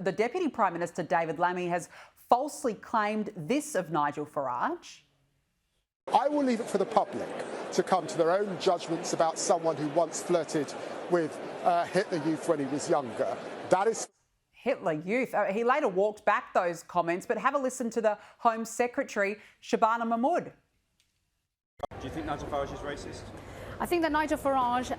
The Deputy Prime Minister, David Lammy, has falsely claimed this of Nigel Farage. I will leave it for the public to come to their own judgments about someone who once flirted with Hitler Youth when he was younger. That is Hitler Youth. He later walked back those comments, but have a listen to the Home Secretary, Shabana Mahmood. Do you think Nigel Farage is racist? I think that Nigel Farage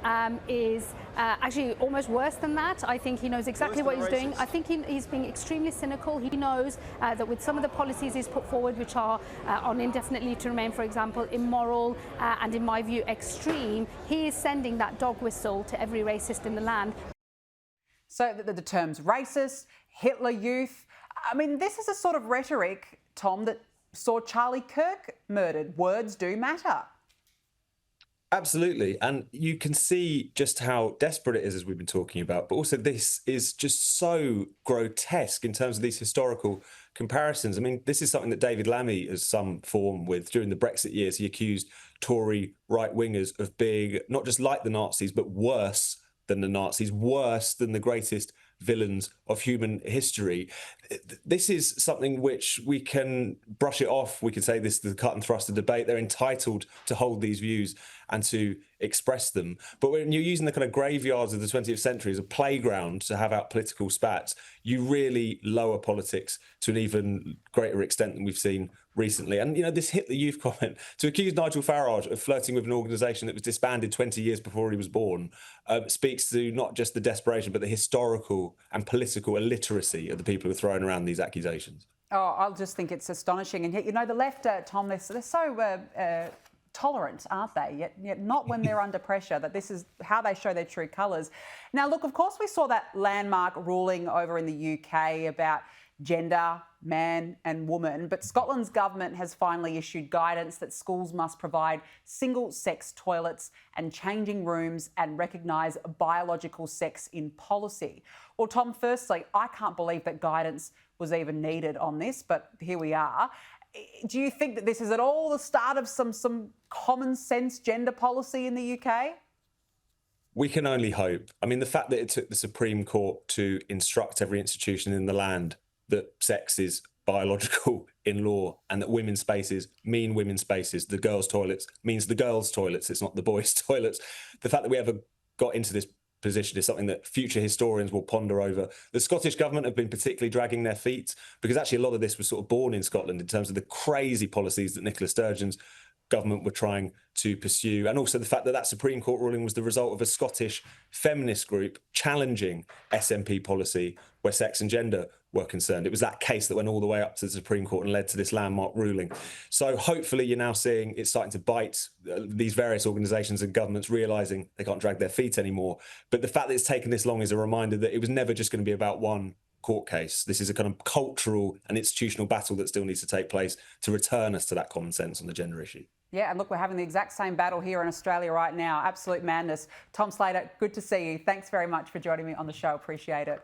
is actually almost worse than that. I think he knows exactly what he's doing. I think he's being extremely cynical. He knows that with some of the policies he's put forward, which are on indefinite leave to remain, for example, immoral and, in my view, extreme, he is sending that dog whistle to every racist in the land. So the terms racist, Hitler Youth, I mean, this is a sort of rhetoric, Tom, that saw Charlie Kirk murdered. Words do matter. Absolutely. And you can see just how desperate it is, as we've been talking about. But also this is just so grotesque in terms of these historical comparisons. I mean, this is something that David Lammy has some form with. During the Brexit years, he accused Tory right-wingers of being not just like the Nazis, but worse than the Nazis, worse than the greatest villains of human history. This is something which we can brush it off. We can say this is the cut and thrust of debate. They're entitled to hold these views and to express them. But when you're using the kind of graveyards of the 20th century as a playground to have out political spats, you really lower politics to an even greater extent than we've seen recently. And, you know, this Hitler Youth comment, to accuse Nigel Farage of flirting with an organisation that was disbanded 20 years before he was born, speaks to not just the desperation, but the historical and political illiteracy of the people who are throwing around these accusations. Oh, I just think it's astonishing. And yet, you know, the left, Tom, they're so tolerant, aren't they? Yet not when they're under pressure, that this is how they show their true colours. Now, look, of course, we saw that landmark ruling over in the UK about gender, man and woman, but Scotland's government has finally issued guidance that schools must provide single-sex toilets and changing rooms and recognise biological sex in policy. Well, Tom, firstly, I can't believe that guidance was even needed on this, but here we are. Do you think that this is at all the start of some common sense gender policy in the UK? We can only hope. I mean, the fact that it took the Supreme Court to instruct every institution in the land that sex is biological in law and that women's spaces mean women's spaces, the girls' toilets means the girls' toilets, it's not the boys' toilets. The fact that we ever got into this position is something that future historians will ponder over. The Scottish government have been particularly dragging their feet because actually a lot of this was sort of born in Scotland in terms of the crazy policies that Nicola Sturgeon's government were trying to pursue, and also the fact that that Supreme Court ruling was the result of a Scottish feminist group challenging SNP policy where sex and gender were concerned. It was that case that went all the way up to the Supreme Court and led to this landmark ruling. So hopefully you're now seeing it's starting to bite these various organisations and governments realising they can't drag their feet anymore. But the fact that it's taken this long is a reminder that it was never just going to be about one court case. This is a kind of cultural and institutional battle that still needs to take place to return us to that common sense on the gender issue. Yeah, and look, we're having the exact same battle here in Australia right now. Absolute madness. Tom Slater, good to see you. Thanks very much for joining me on the show. Appreciate it.